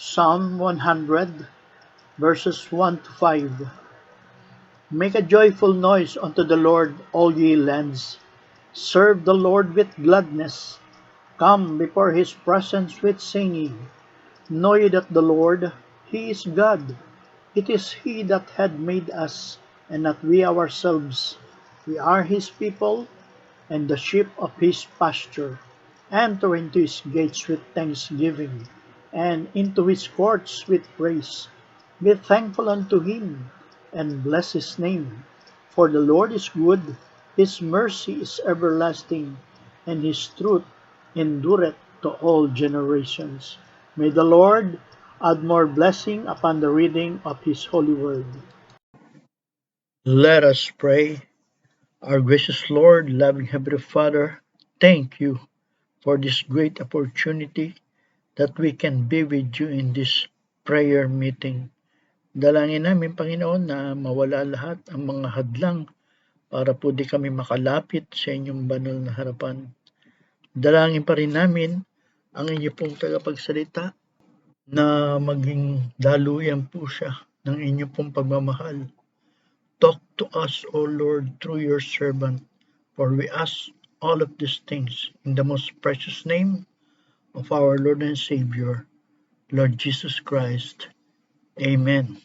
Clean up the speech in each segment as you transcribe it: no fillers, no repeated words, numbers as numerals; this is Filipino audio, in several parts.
Psalm 100, verses 1 to 5. Make a joyful noise unto the Lord, all ye lands. Serve the Lord with gladness. Come before his presence with singing. Know ye that the Lord, he is God. It is he that had made us, and not we ourselves. We are his people, and the sheep of his pasture. Enter into his gates with thanksgiving, and into his courts with praise. Be thankful unto him, and bless his name. For the Lord is good, his mercy is everlasting, and his truth endureth to all generations. May the Lord add more blessing upon the reading of his holy word. Let us pray. Our gracious Lord, loving Heavenly Father, thank you for this great opportunity that we can be with you in this prayer meeting. Dalangin namin, Panginoon, na mawala lahat ang mga hadlang para po di kami makalapit sa inyong banal na harapan. Dalangin pa rin namin ang inyo pong tagapagsalita na maging daluyan po siya ng inyo pong pagmamahal. Talk to us, O Lord, through your servant, for we ask all of these things in the most precious name of our Lord and Savior, Lord Jesus Christ. Amen.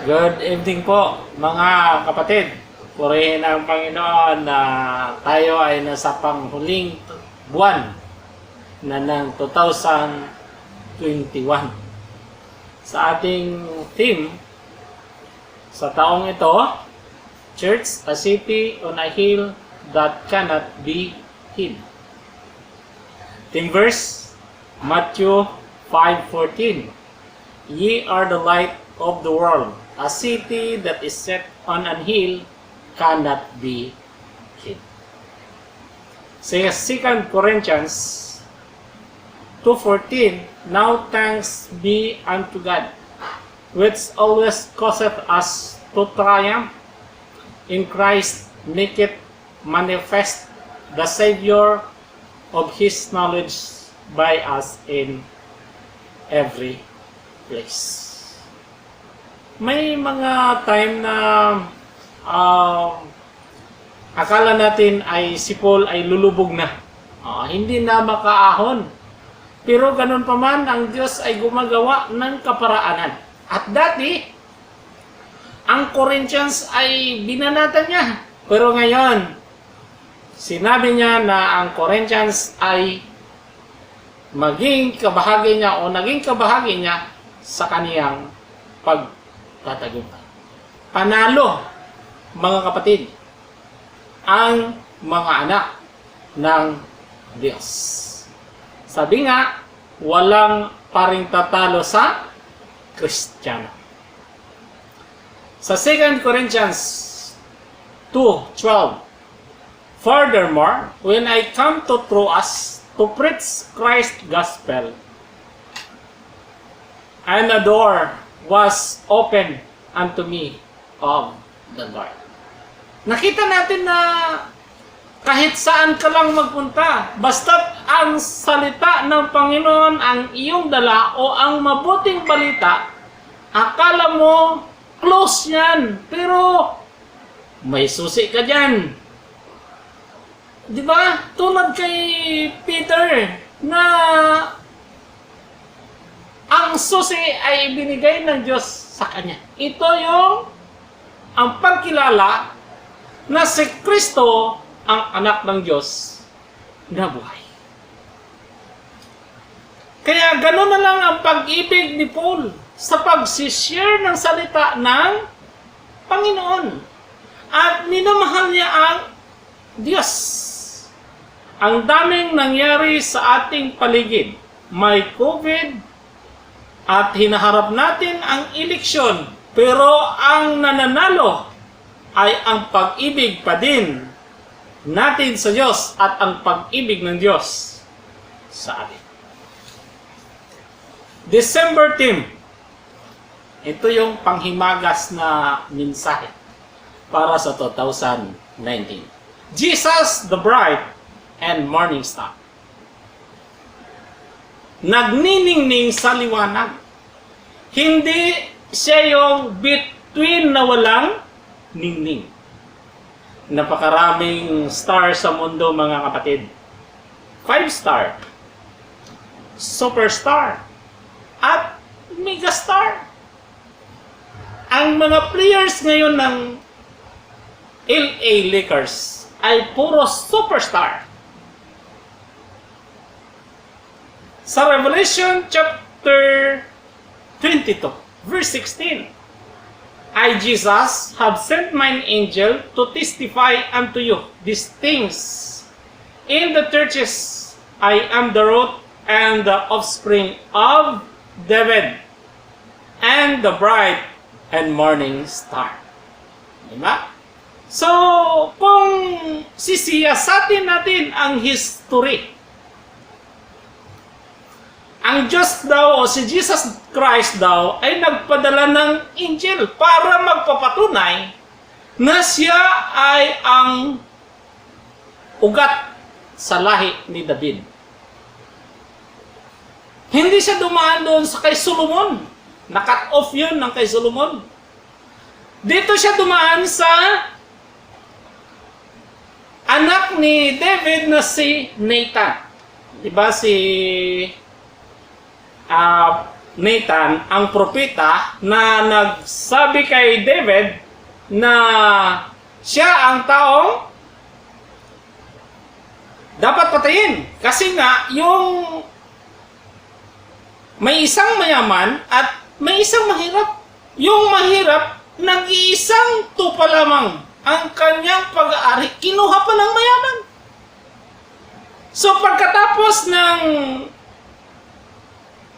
Good evening po mga kapatid. Purihin ang Panginoon na tayo ay nasa panghuling buwan na ng 2021. Sa ating theme sa taong ito, Church, a city on a hill that cannot be hid. Theme verse, Matthew 5:14. Ye are the light of the world. A city that is set on an hill cannot be hid. Sa 2 Corinthians 2:14, Now thanks be unto God, which always causeth us to triumph in Christ, make it manifest the Savior of His knowledge by us in every place. may mga time na akala natin ay si Paul ay lulubog na. Hindi na makaahon. Pero ganun pa man, ang Diyos ay gumagawa ng kaparaanan. At dati, ang Corinthians ay binanatan niya. Pero ngayon, sinabi niya na ang Corinthians ay maging kabahagi niya o naging kabahagi niya sa kaniyang pagtatagumpay. Panalo, mga kapatid, ang mga anak ng Diyos. Sabi nga, walang paring tatalo sa Kristiyano. Sa 2 Corinthians 2:12, furthermore, when I come to Troas to preach Christ's gospel, and a door was opened unto me of the Lord. Nakita natin na kahit saan ka lang magpunta, basta't ang salita ng Panginoon ang iyong dala o ang mabuting balita, akala mo close yan, pero may susi ka dyan. Di ba? Tulad kay Peter na ang susi ay binigay ng Diyos sa kanya. Ito yung ang pagkilala na si Kristo ang anak ng Diyos na buhay. Kaya gano'n na lang ang pag-ibig ni Paul sa pag-share ng salita ng Panginoon. At minamahal niya ang Diyos. Ang daming nangyari sa ating paligid. May COVID at hinaharap natin ang eleksyon. Pero ang nananalo ay ang pag-ibig pa din natin sa Diyos at ang pag-ibig ng Diyos sa atin. December theme. Ito yung panghimagas na mensahe para sa 2019. Jesus the Bright and Morning Star. Nagniningning sa liwanag. Hindi siya yung between na walang ningning. Napakaraming star sa mundo, mga kapatid. 5-star, superstar, at megastar. Ang mga players ngayon ng LA Lakers ay puro superstar. Sa Revelation chapter 22, verse 16, I, Jesus, have sent mine angel to testify unto you these things. In the churches, I am the root and the offspring of David, and the bright and morning star. Diba? So, kung sisiyasatin natin ang history, ang Diyos daw o si Jesus Christ daw ay nagpadala ng angel para magpapatunay na siya ay ang ugat sa lahi ni David. Hindi siya dumaan doon sa kay Solomon. Na-cut off yun ng kay Solomon. Dito siya dumaan sa anak ni David na si Nathan. Diba si Nathan, ang propeta na nagsabi kay David na siya ang taong dapat patayin. Kasi nga, yung may isang mayaman at may isang mahirap. Yung mahirap, nag-iisang tupa lamang ang kanyang pag-aari. Kinuha pa ng mayaman. So pagkatapos ng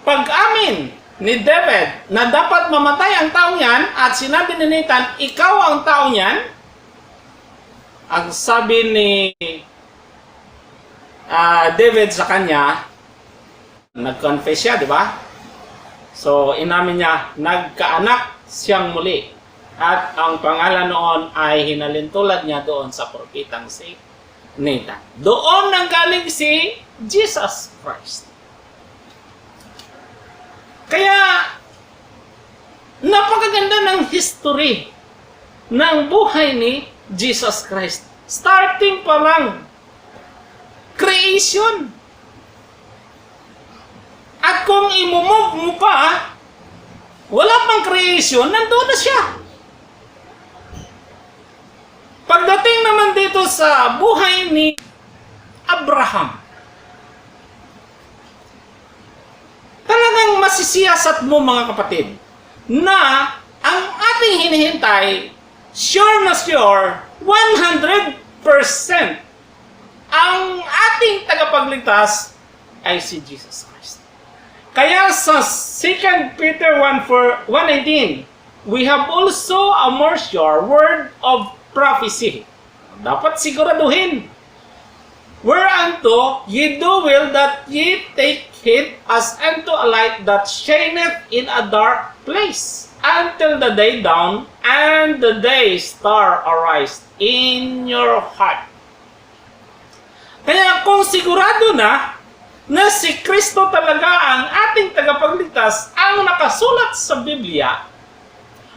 pag-amin ni David na dapat mamatay ang taong yan at sinabi ni Nathan, ikaw ang taong yan, ang sabi ni David sa kanya, nag-confess siya, di ba? So, inamin niya, nagkaanak siyang muli. At ang pangalan noon ay hinalintulad niya doon sa propetang si Nathan. Doon nanggaling si Jesus Christ. Kaya, napakaganda ng history ng buhay ni Jesus Christ. Starting pa lang, creation. At kung imumove mo pa, wala pang creation, nandoon na siya. Pagdating naman dito sa buhay ni Abraham, talagang masisiyasat mo mga kapatid na ang ating hinihintay, sure na sure, 100% ang ating tagapagligtas ay si Jesus Christ. Kaya sa 2 Peter 1:18, we have also a more sure word of prophecy. Dapat siguraduhin. Whereunto ye do will that ye take heed as unto a light that shineth in a dark place, until the day dawn and the day star arise in your heart. Kaya kung sigurado na si Kristo talaga ang ating tagapagligtas, ang nakasulat sa Biblia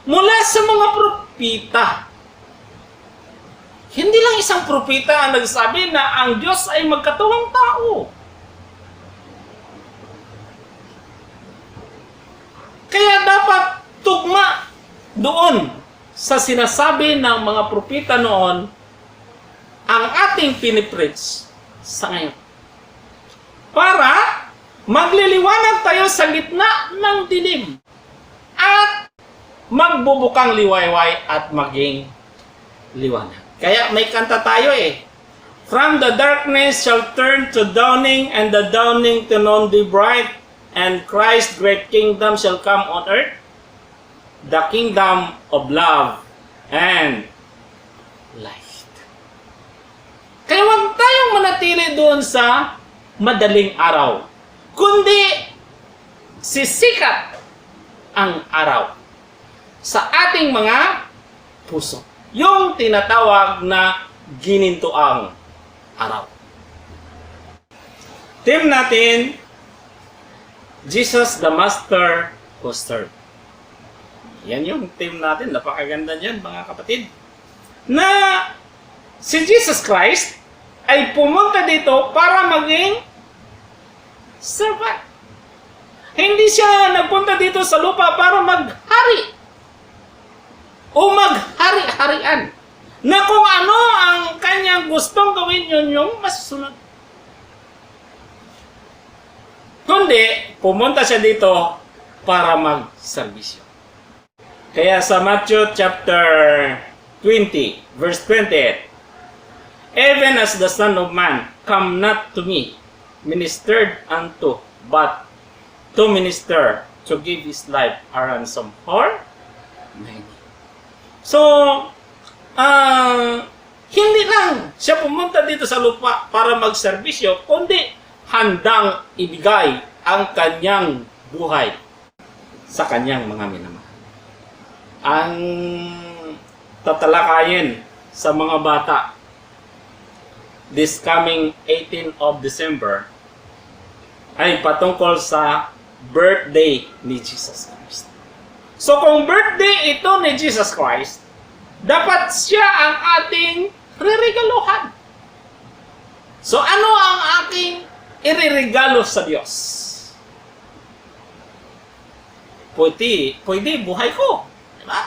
mula sa mga propita. Hindi lang isang propita ang nagsabi na ang Diyos ay magkatuwang tao. Kaya dapat tugma doon sa sinasabi ng mga propita noon ang ating pinipreach sa ngayon. Para magliliwanag tayo sa gitna ng dilim at magbubukang liwayway at maging liwanag. Kaya may kanta tayo eh. From the darkness shall turn to dawning, and the dawning to noonday bright, and Christ's great kingdom shall come on earth, the kingdom of love and light. Kaya huwag tayong manatili doon sa madaling araw, kundi sisikat ang araw sa ating mga puso. Yung tinatawag na ginintuang araw. Team natin, Jesus the Master who served. Yan yung team natin. Napakaganda niyan mga kapatid. Na si Jesus Christ ay pumunta dito para maging servant. Hindi siya nagpunta dito sa lupa para maghari o maghari-harian, na kung ano ang kanyang gustong gawin, yun yung masusunod. Kundi, pumunta siya dito para magserbisyo. Kaya sa Matthew chapter 20, verse 28, even as the Son of Man come not to me, ministered unto, but to minister, to give his life a ransom for many. So, hindi lang siya pumunta dito sa lupa para magserbisyo, kundi handang ibigay ang kanyang buhay sa kanyang mga minamahal. Ang tatalakayin sa mga bata this coming 18 of December ay patungkol sa birthday ni Jesus Christ. So kung birthday ito ni Jesus Christ, dapat siya ang ating reregaluhan. So ano ang aking ireregalo sa Diyos? Pwede buhay ko. Diba?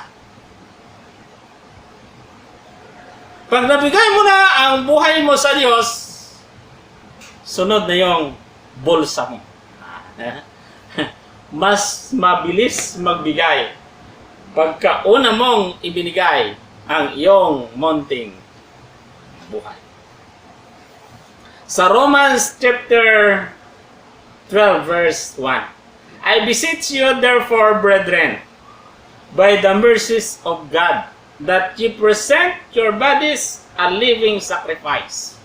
Pag nabigay mo na ang buhay mo sa Diyos, sunod na yung bulsa mo. Mas mabilis magbigay pagka una mong ibinigay ang iyong munting buhay. Sa Romans chapter 12 verse 1, I beseech you therefore, brethren, by the mercies of God, that ye present your bodies a living sacrifice,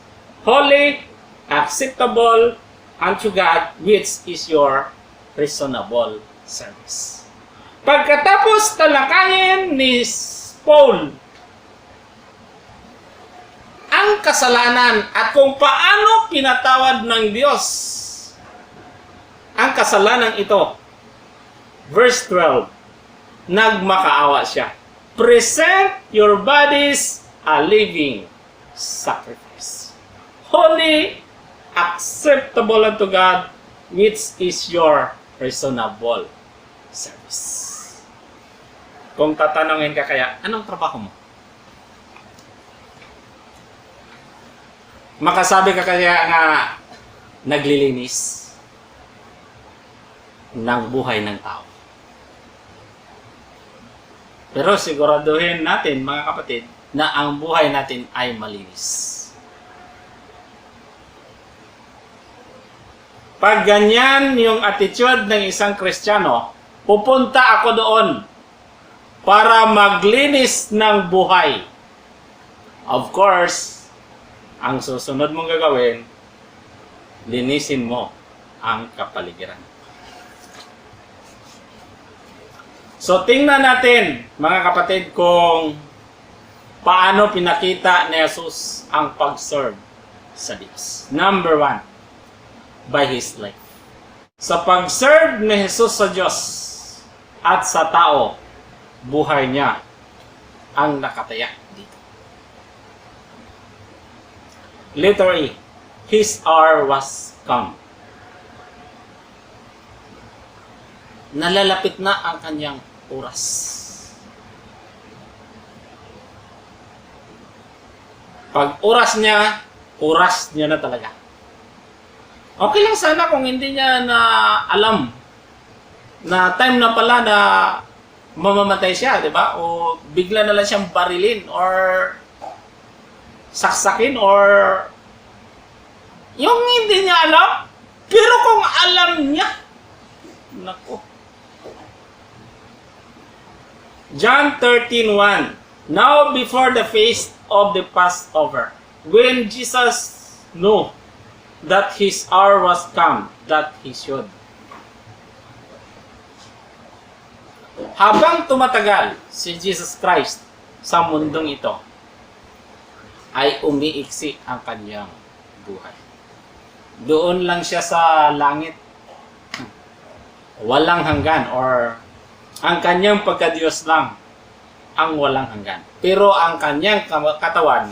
holy, acceptable unto God, which is your reasonable service. Pagkatapos talakayin ni Paul ang kasalanan at kung paano pinatawad ng Diyos ang kasalanan ito, verse 12, nagmakaawa siya. Present your bodies a living sacrifice, holy, acceptable unto God, which is your reasonable service. Kung tatanungin ka kaya, anong trabaho mo? Makasabi ka kaya nga, naglilinis ng buhay ng tao. Pero siguraduhin natin, mga kapatid, na ang buhay natin ay malinis. Pag ganyan yung attitude ng isang Kristiyano, pupunta ako doon para maglinis ng buhay. Of course, ang susunod mong gagawin, linisin mo ang kapaligiran. So, tingnan natin, mga kapatid, kung paano pinakita ni Jesus ang pag-serve sa Diyos. Number 1, by His life. Sa pag-serve ni Jesus sa Diyos at sa tao, buhay niya ang nakataya dito. Literally, His hour was come. Nalalapit na ang kanyang oras. Pag oras niya na talaga. Okay lang sana kung hindi niya na alam na time na pala na mamamatay siya, di ba? O bigla na lang siyang barilin or saksakin or yung hindi niya alam. Pero kung alam niya, naku. John 13:1. Now before the feast of the Passover, when Jesus knew that his hour was come, that he should. Habang tumatagal si Jesus Christ sa mundong ito, ay umiiksi ang kanyang buhay. Doon lang siya sa langit. Walang hanggan, or ang kanyang pagka-Diyos lang ang walang hanggan. Pero ang kanyang katawan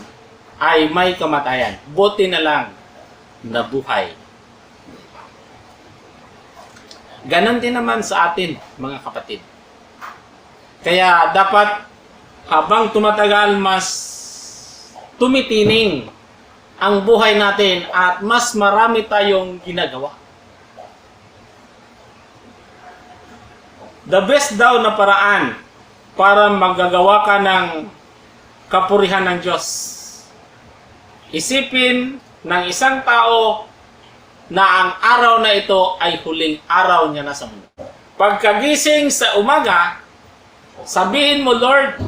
ay may kamatayan. Buti na lang na buhay. Ganon din naman sa atin, mga kapatid. Kaya dapat habang tumatagal, mas tumitining ang buhay natin at mas marami tayong ginagawa. The best daw na paraan para magagawa ka ng kapurihan ng Diyos. Isipin ng isang tao na ang araw na ito ay huling araw niya na sa mundo. Pagkagising sa umaga, sabihin mo, Lord,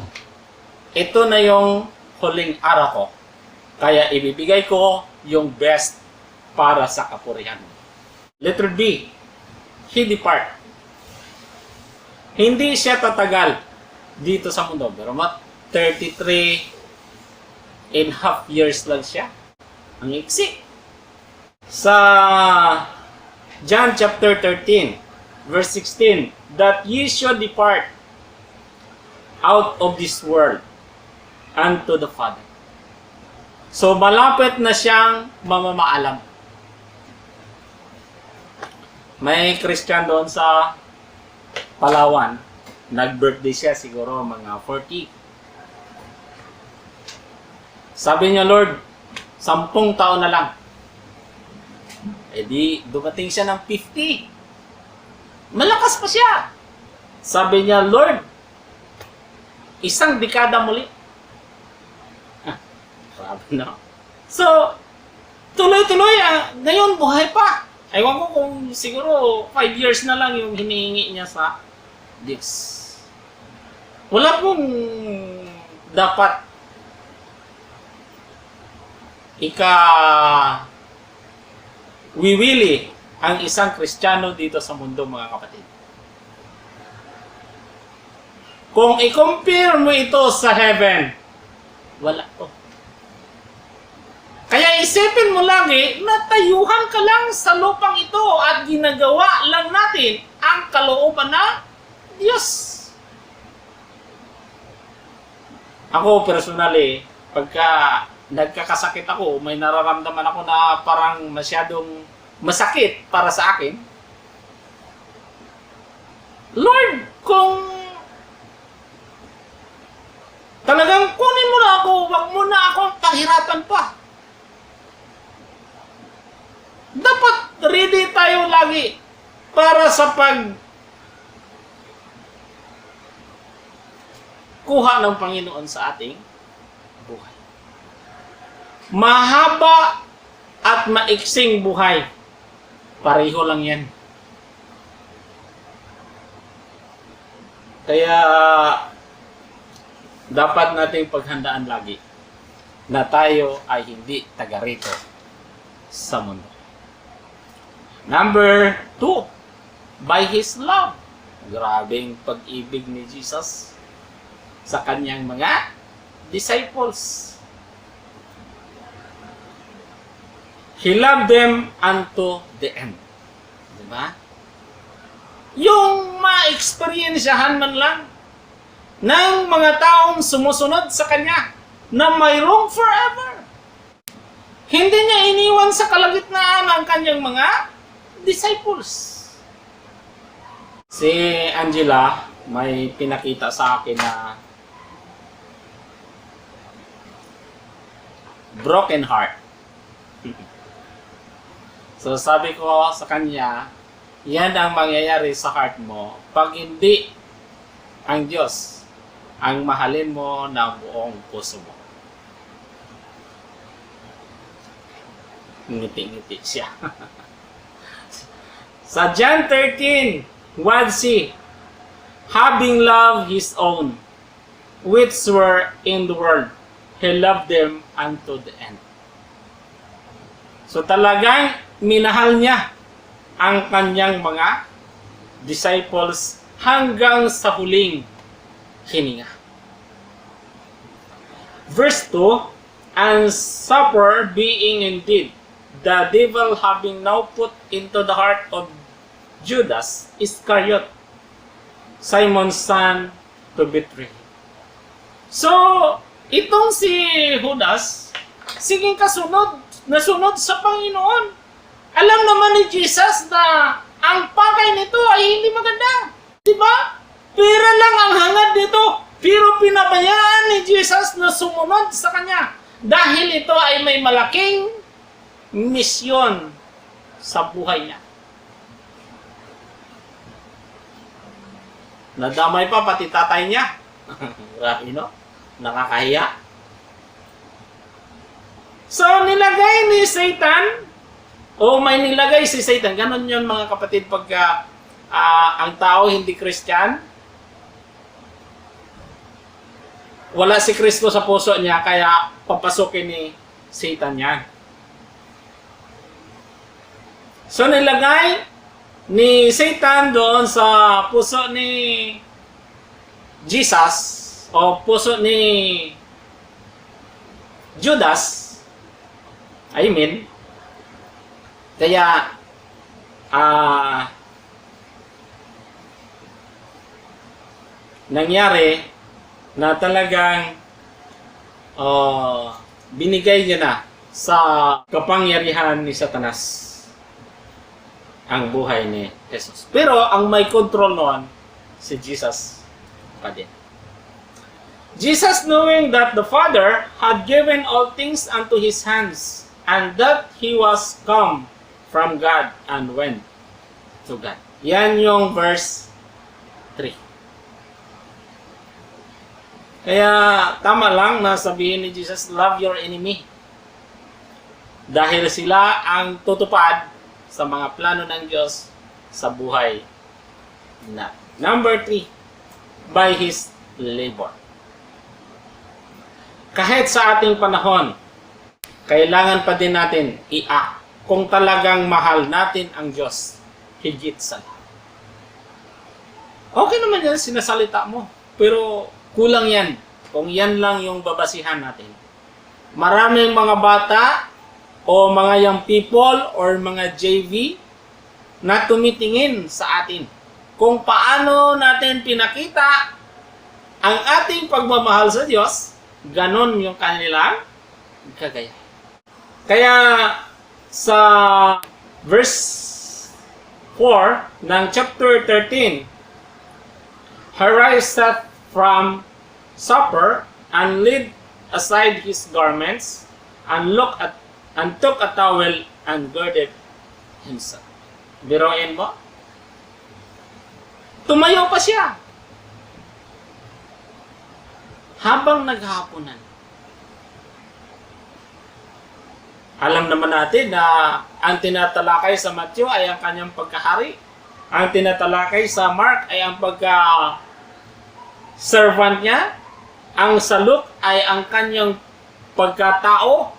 ito na yung huling araw ko. Kaya ibibigay ko yung best para sa kapurihan. Letter B, He depart. Hindi siya tatagal dito sa mundo. Pero 33.5 years lang siya. Ang iksi. Sa John chapter 13, verse 16, that ye should depart out of this world unto the Father. So, malapit na siyang mamamaalam. May Christian doon sa Palawan. Nag-birthday siya siguro mga 40. Sabi niya, Lord, 10 taon na lang. E di, dumating siya ng 50. Malakas pa siya. Sabi niya, Lord, 1 dekada muli. Grabe na. So, tuloy-tuloy, ngayon buhay pa. Ewan ko kung siguro 5 years na lang yung hinihingi niya sa Diyos. Wala pong dapat wiwili ang isang Kristiyano dito sa mundo, mga kapatid. Kung i-compare mo ito sa heaven, wala to. Kaya isipin mo lagi na tayuhan ka lang sa lupang ito at ginagawa lang natin ang kalooban ng Diyos. Ako personally, pagka nagkakasakit ako, may nararamdaman ako na parang masyadong masakit para sa akin, Lord, kung talagang kunin mo na ako, wag mo na akong pahirapan pa. Dapat ready tayo lagi para sa kuha ng Panginoon sa ating buhay. Mahaba at maiksing buhay, pareho lang yan. Kaya dapat nating paghandaan lagi na tayo ay hindi taga rito sa mundo. Number 2, by His love. Grabing pag-ibig ni Jesus sa kanyang mga disciples. He loved them unto the end. Diba? Yung ma-experiensyahan man lang ng mga taong sumusunod sa Kanya na mayroong forever. Hindi niya iniwan sa kalagitnaan ang kanyang mga disciples. Si Angela, may pinakita sa akin na broken heart. So sabi ko sa kanya, yan ang mangyayari sa heart mo pag hindi ang Diyos ang mahalin mo ng buong puso mo. Ngiti-ngiti siya. Sa John 13, 1c, having loved His own, which were in the world, He loved them unto the end. So talagang minahal niya ang kanyang mga disciples hanggang sa huling hininga. Verse 2, and supper being indeed, the devil having now put into the heart of Judas Iscariot, Simon's son, to betray. So, itong si Judas, siging nasunod sa Panginoon. Alam naman ni Jesus na ang pakay nito ay hindi maganda. Diba? Pera lang ang hangad nito. Pero pinabayaan ni Jesus na sumunod sa Kanya. Dahil ito ay may malaking misyon sa buhay niya. Nadamay pa pati tatay niya. Grabe, no? Nakakahiya. So, nilagay ni Satan, may nilagay si Satan. Ganon yun mga kapatid pagka ang tao hindi Christian. Wala si Kristo sa puso niya, kaya papasukin ni Satan yan. So nilagay ni Satan doon sa puso ni Jesus o puso ni Judas. Kaya nangyari na talagang binigay niya na sa kapangyarihan ni Satanas ang buhay ni Jesus. Pero ang may control noon si Jesus pa din. Jesus, knowing that the Father had given all things unto His hands, and that He was come from God and went to God. Yan yung verse 3. Kaya tama lang na sabihin ni Jesus, love your enemy. Dahil sila ang tutupad sa mga plano ng Diyos sa buhay na. Number 3, by His labor. Kahit sa ating panahon, kailangan pa din natin i-act kung talagang mahal natin ang Diyos higit sa lahat. Okay naman yan, sinasalita mo. Pero kulang yan kung yan lang yung babasihan natin. Maraming mga bata o mga young people or mga JV na tumitingin sa atin kung paano natin pinakita ang ating pagmamahal sa Diyos ganon yung kanilang kagaya. Kaya sa verse 4 ng chapter 13, he riseth from supper and laid aside his garments and took a towel and girded himself. Biruin mo? Tumayo pa siya habang naghahaponan. Alam naman natin na ang tinatalakay sa Matthew ay ang kanyang pagkahari. Ang tinatalakay sa Mark ay ang pagka-servant niya. Ang sa Luke ay ang kanyang pagkatao.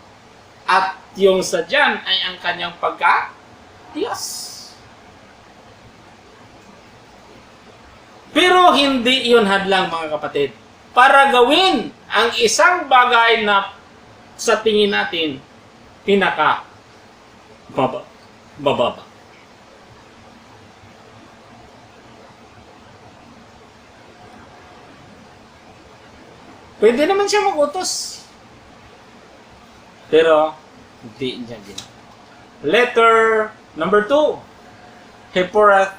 At yung sa John ay ang kanyang pagka-Diyos. Pero hindi iyon hadlang, mga kapatid, para gawin ang isang bagay na sa tingin natin bababa. Pwede naman siya mag-utos. Pero, hindi niya ginawa. Letter number 2. He poureth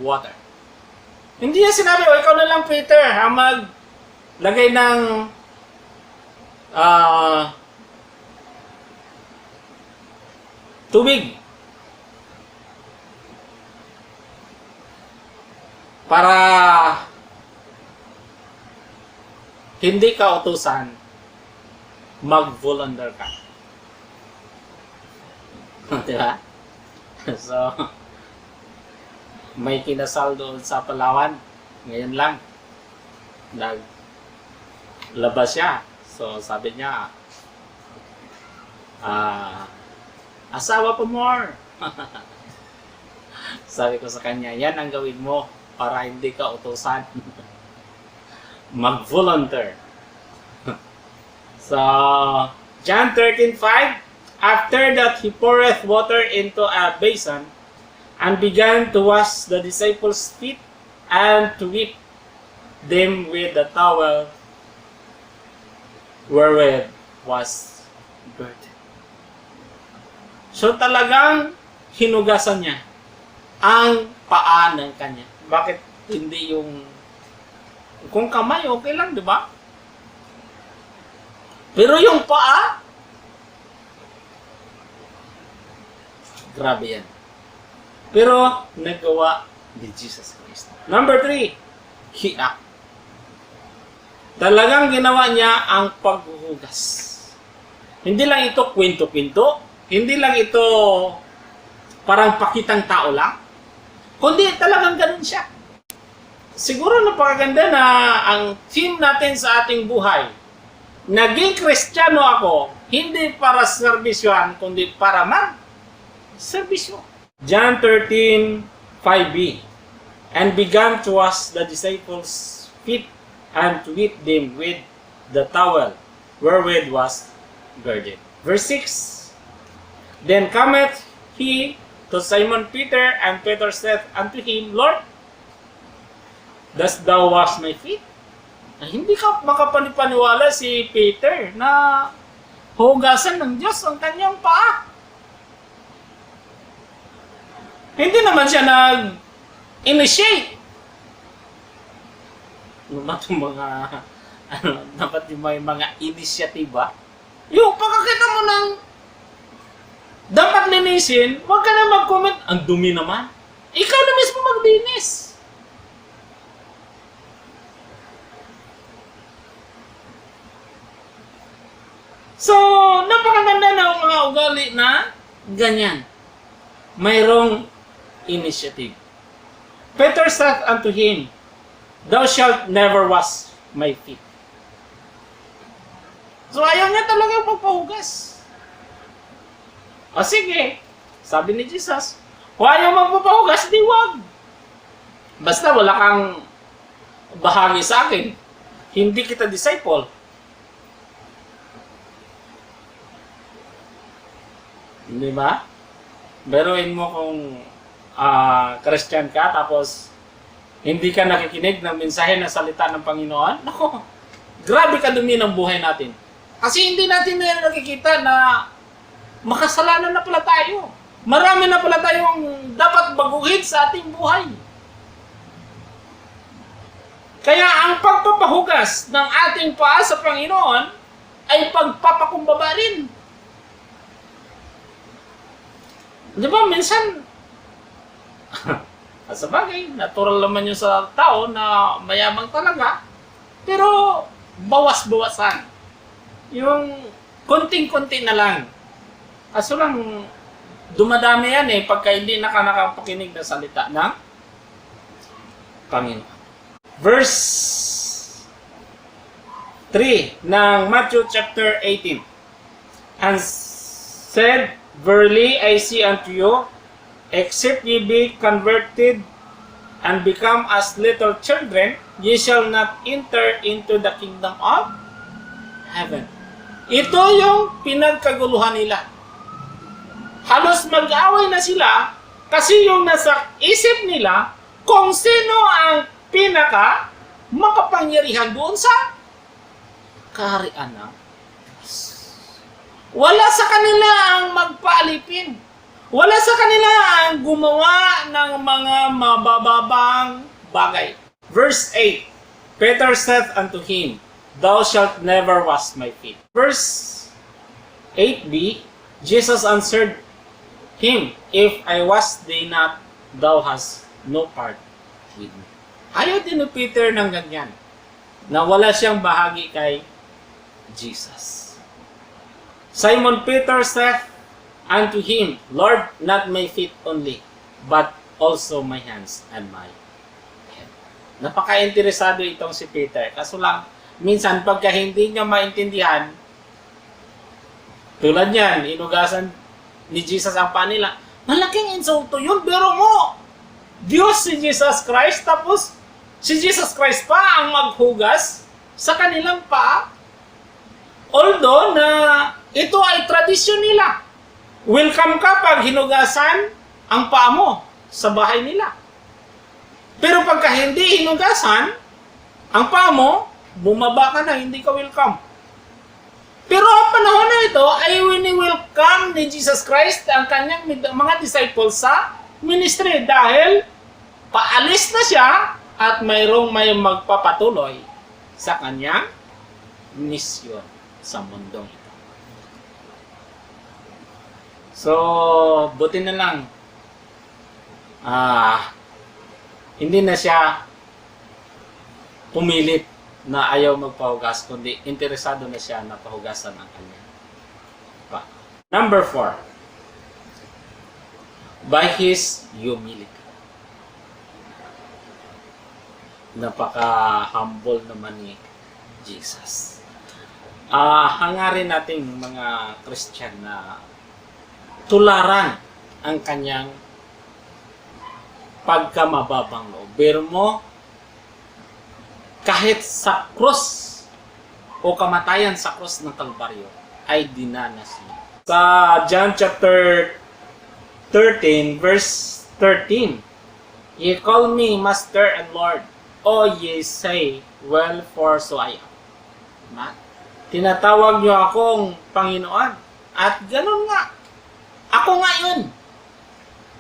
water. Hindi niya sinabi, ikaw na lang, Peter, ang maglagay ng tubig para hindi ka utusan, mag-volunteer ka. Diba? So, may kinasal doon sa Palawan. Ngayon lang. Naglabas siya. So, sabi niya, asawa pa more. Sabi ko sa kanya, yan ang gawin mo para hindi ka utusan. Mag-volunteer. So, John 13:5, after that he poureth water into a basin and began to wash the disciples' feet and to wipe them with the towel wherewith was girded. So talagang hinugasan niya ang paa ng kanya. Bakit hindi yung kung kamay, okay lang, di ba? Pero yung paa, grabe yan. Pero nagawa ni Jesus Christ. Number 3, he act. Talagang ginawa niya ang paghuhugas. Hindi lang ito kwento-kwento. Hindi lang ito parang pakitang tao lang. Kundi talagang ganun siya. Siguro napakaganda na ang theme natin sa ating buhay. Naging Kristiyano ako, hindi para serbisyohan, kundi para mag-serbisyo. John 13:5b, and began to wash the disciples' feet and to wipe them with the towel wherewith was girded. Verse 6, then cometh he to Simon Peter, and Peter said unto him, Lord, dost thou wash my feet? Hindi ka makapaniwala si Peter na hugasan ng Diyos ang kanyang paa. Hindi naman siya nag-initiate. Dapat yung may mga inisyatiba. Yung pagkakita mo ng dapat linisin, huwag ka na mag-comment, ang dumi naman. Ikaw na mismo maglinis. So, napakaganda ng mga ugali na ganyan. Mayroong initiative. Peter said unto him, thou shalt never wash my feet. So, ayaw niya talaga magpahugas. O sige, sabi ni Jesus, kung ayaw magpapahugas, di wag. Basta wala kang bahagi sa akin. Hindi kita disciple. Di ba? Beruin mo kung Christian ka, tapos hindi ka nakikinig ng mensahe ng salita ng Panginoon. Nako, Grabe kadumi ng buhay natin. Kasi hindi natin na nakikita na makasalanan na pala tayo. Marami na pala tayong dapat baguhin sa ating buhay. Kaya ang pagpapahugas ng ating paa sa Panginoon ay pagpapakumbaba rin. Di ba, minsan, sa bagay, natural naman yun sa tao na mayamang talaga, pero bawas-bawasan. Yung konting-konti na lang. Kaso lang, dumadami yan pagka hindi nakapakinig na salita ng Panginoon. Verse 3 ng Matthew chapter 18. And said, Verily I say unto you, except ye be converted and become as little children, ye shall not enter into the kingdom of heaven. Ito yung pinagkaguluhan nila. Halos mag-away na sila kasi yung nasa isip nila kung sino ang pinaka makapangyarihan doon sa kaharian ng Diyos. Wala sa kanila ang magpaalipin. Wala sa kanila ang gumawa ng mga mabababang bagay. Verse 8, Peter said unto him, Thou shalt never wash my feet. Verse 8b, Jesus answered him, If I wash thee not, thou hast no part with me. Ayaw din ni Peter ng ganyan, na wala siyang bahagi kay Jesus. Simon Peter said unto him, Lord, not my feet only, but also my hands and my head. Napaka-interesado itong si Peter. Kaso lang, minsan pagka hindi niya maintindihan, tulad niyan, inugasan ni Jesus ang paa nila. Malaking insulto yun, pero mo, Diyos si Jesus Christ, tapos si Jesus Christ pa ang maghugas sa kanilang paa. Although na ito ay tradisyon nila. Welcome ka pag hinugasan ang paa mo sa bahay nila. Pero pagka hindi hinugasan ang paa mo, bumaba ka na, hindi ka welcome. Pero ang panahon na ito ay wini-welcome ni Jesus Christ ang kanyang mga disciples sa ministry dahil paalis na siya at mayroong may magpapatuloy sa kanyang misyon sa mundong ito. So, buti na lang hindi na siya pumilit na ayaw magpahugas, kundi interesado na siya na pahugasan ang kanya. Number 4, by His humility. Napaka-humble naman ni Jesus. Hangarin nating mga Christian na tularan ang kanyang pagkamababang loob. Pero mo, kahit sa krus o kamatayan sa krus ng Kalbaryo ay dinanas niya. Sa John chapter 13 verse 13, Ye call me Master and Lord, o ye say, well, for so I am. Tinatawag niyo akong Panginoon. At ganun nga. Ako nga yun.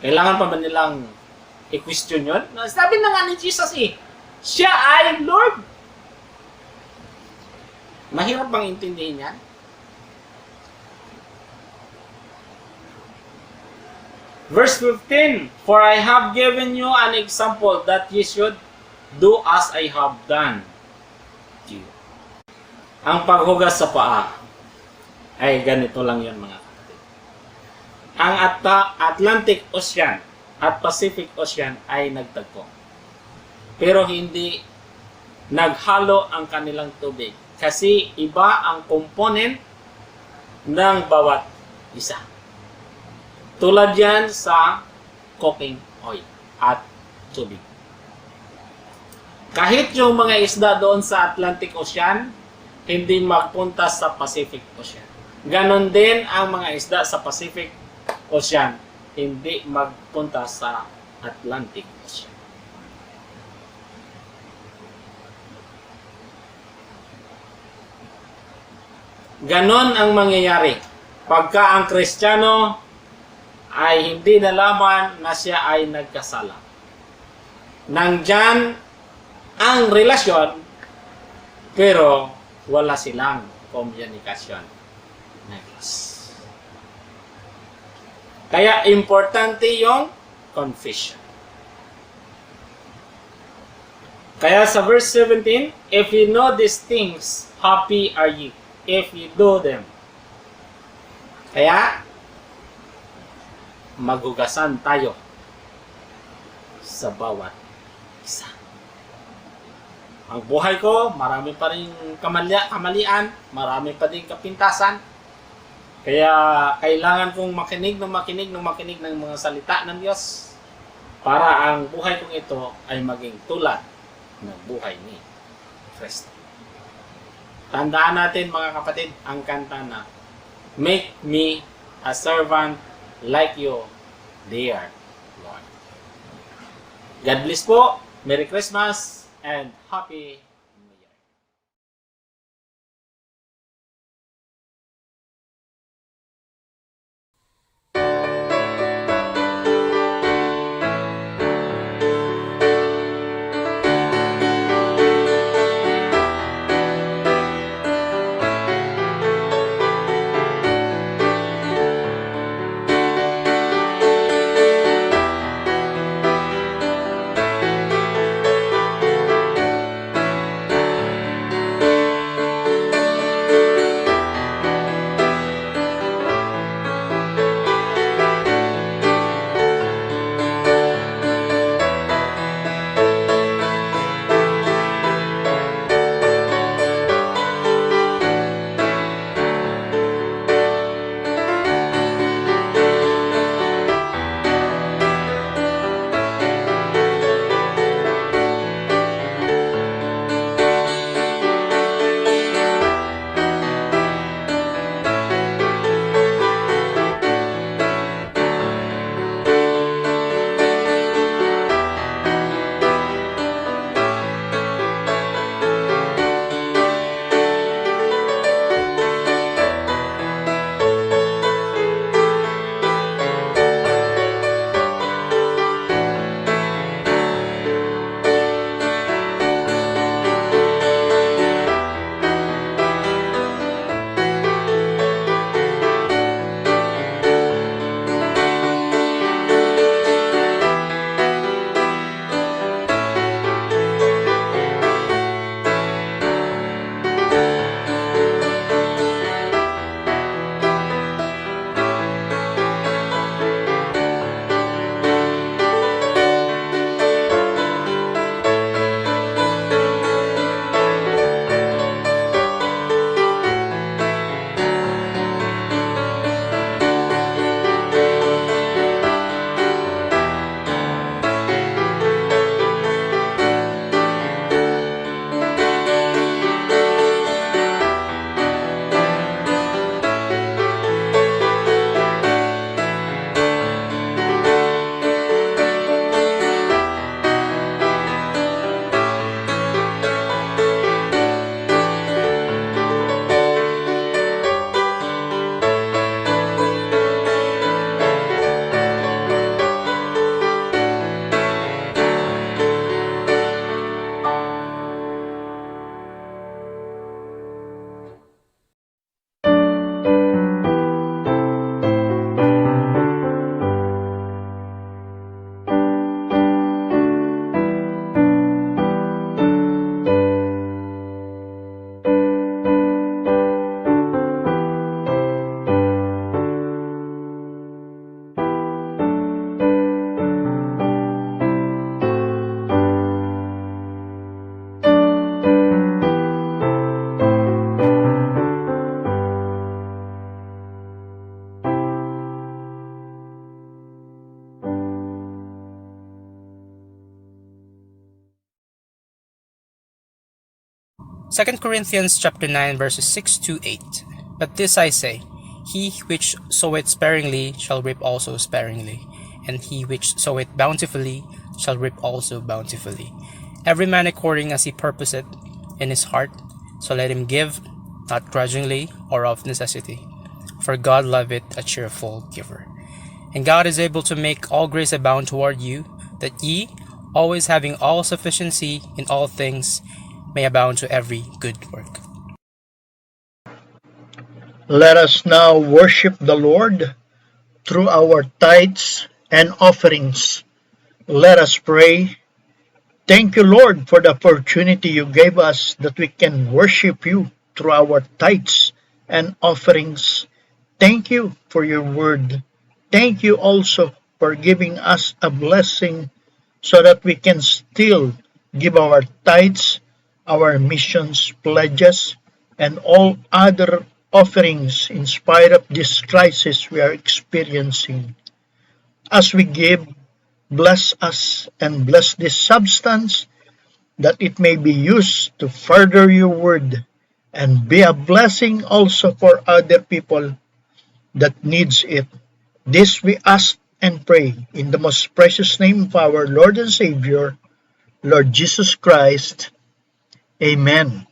Kailangan pa ba nilang i-question yun? Sabi na nga ni Jesus siya ay Lord. Mahirap bang intindihin yan? Verse 15, For I have given you an example that ye should do as I have done to you. Ang paghugas sa paa ay ganito lang yun, mga kapatid. Ang Atlantic Ocean at Pacific Ocean ay nagtagpo. Pero hindi naghalo ang kanilang tubig kasi iba ang component ng bawat isa. Tulad yan sa cooking oil at tubig. Kahit yung mga isda doon sa Atlantic Ocean, hindi magpunta sa Pacific Ocean. Ganon din ang mga isda sa Pacific Ocean, hindi magpunta sa Atlantic Ocean. Ganon ang mangyayari pagka ang Kristiyano ay hindi nalaman na siya ay nagkasala. Nandyan ang relasyon, pero wala silang komunikasyon na Diyos. Kaya importante yung confession. Kaya sa verse 17, if you know these things, happy are you if you do them. Kaya, maghugasan tayo sa bawat isa. Ang buhay ko, marami pa rin kamalian, marami pa rin kapintasan. Kaya, kailangan kong makinig ng mga salita ng Diyos para ang buhay kong ito ay maging tulad ng buhay ni Kristo. Tandaan natin mga kapatid ang kanta na Make me a servant like you, dear Lord. God bless po. Merry Christmas and Happy New Year. Second Corinthians chapter 9 verses 6 to 8. But this I say, he which soweth sparingly shall reap also sparingly, and he which soweth bountifully shall reap also bountifully. Every man according as he purposeth in his heart, so let him give, not grudgingly or of necessity, for God loveth a cheerful giver. And God is able to make all grace abound toward you, that ye, always having all sufficiency in all things, may abound to every good work. Let us now worship the Lord through our tithes and offerings. Let us pray. Thank you, Lord, for the opportunity you gave us that we can worship you through our tithes and offerings. Thank you for your word. Thank you also for giving us a blessing so that we can still give our tithes, our missions pledges, and all other offerings in spite of this crisis we are experiencing. As we give, bless us and bless this substance that it may be used to further your word and be a blessing also for other people that needs it. This we ask and pray in the most precious name of our Lord and Savior, Lord Jesus Christ. Amen.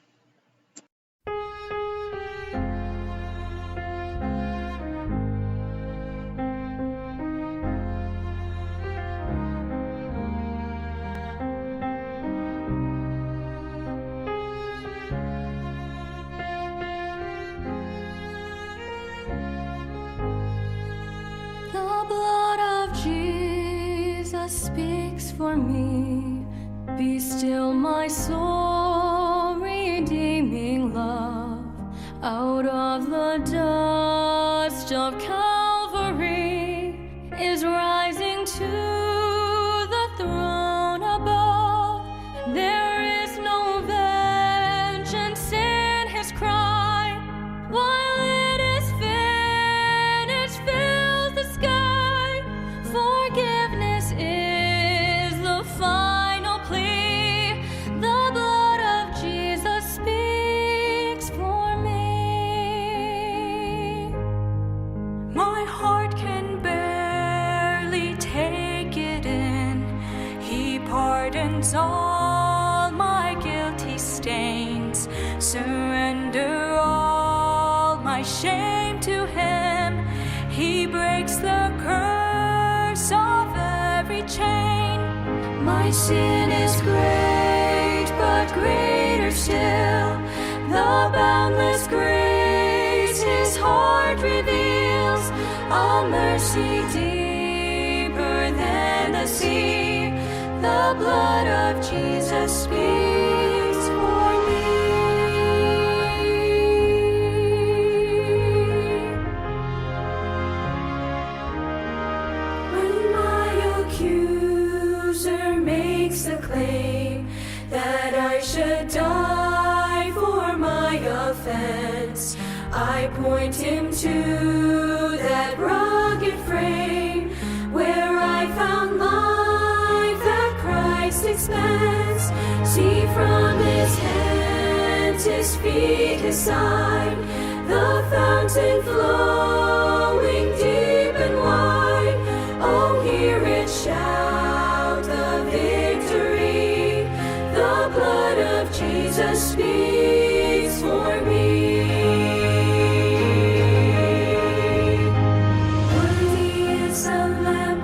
The blood of Jesus speaks for me. Be still, my soul, redeeming love. Out of the dust of Calvary is rising to the throne above. There is no vengeance in his cry, while it is finished fills the sky. Forgiveness is the final plea. The blood of Jesus speaks for me. My heart can barely take it in. He pardons all my guilty stains. Surrender all my shame to him. He breaks the curse of every chain. My sin is great, but greater still. The boundless grace his heart reveals. A mercy deeper than the sea. The blood of Jesus speaks for me. When my accuser makes a claim that I should die for my offense, I point him to that rugged frame where I found life at Christ's expense. See from his hands, his feet, his side, the fountain flowing deep and wide. Oh, hear it shout the victory. The blood of Jesus speaks for me. Worthy is the Lamb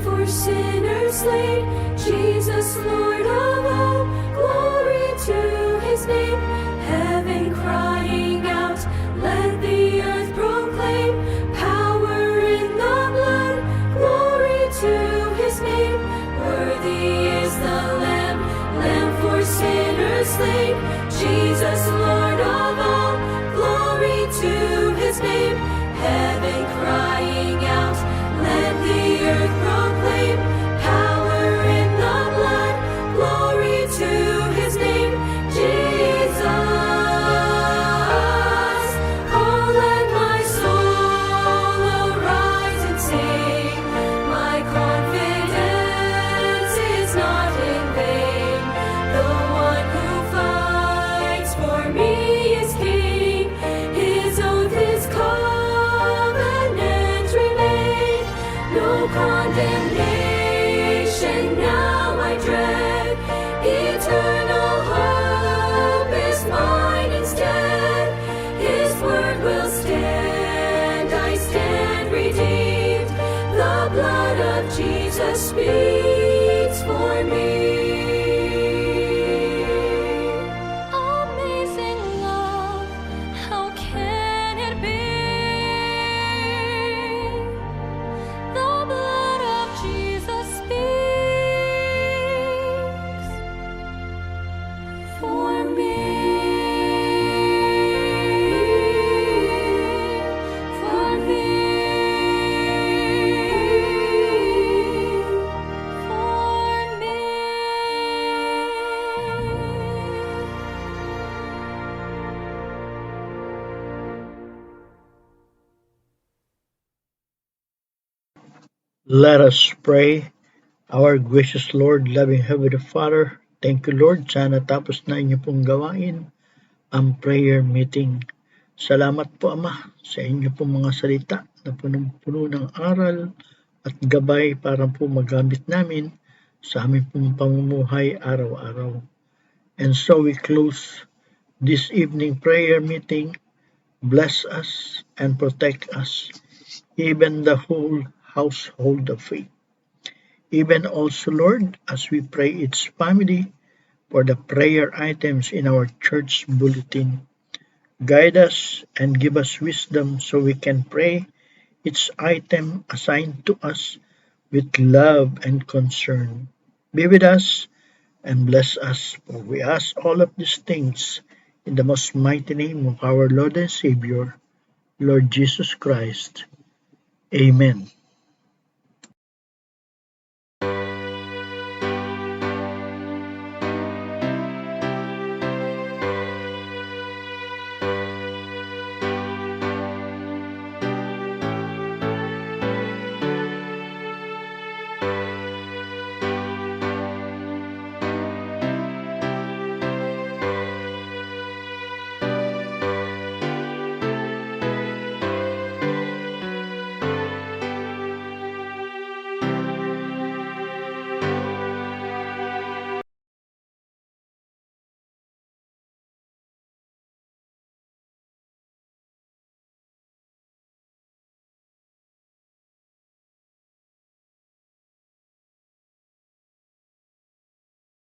for sinners slain. Jesus, Lord of all, glory to his name. Heaven crying out, let the earth proclaim. Power in the blood, glory to his name. Worthy is the Lamb for sinners slain. Jesus, Lord of all, glory to his name. Heaven crying out, let the earth proclaim. Power in the blood, glory to his name. Jesus, oh, let my soul arise and sing. My confidence is not in vain. The one who fights for me is King. His oath, his covenant remains. Let us pray. Our gracious Lord, loving Heavenly Father, thank you Lord sa natapos na inyo pong gawain ang prayer meeting. Salamat po Ama sa inyo pong mga salita na punong-puno ng aral at gabay para po magamit namin sa aming pong pamumuhay araw-araw. And so we close this evening prayer meeting. Bless us and protect us, even the whole household of faith. Even also, Lord, as we pray each family for the prayer items in our church bulletin. Guide us and give us wisdom so we can pray each item assigned to us with love and concern. Be with us and bless us, for we ask all of these things in the most mighty name of our Lord and Savior, Lord Jesus Christ. Amen.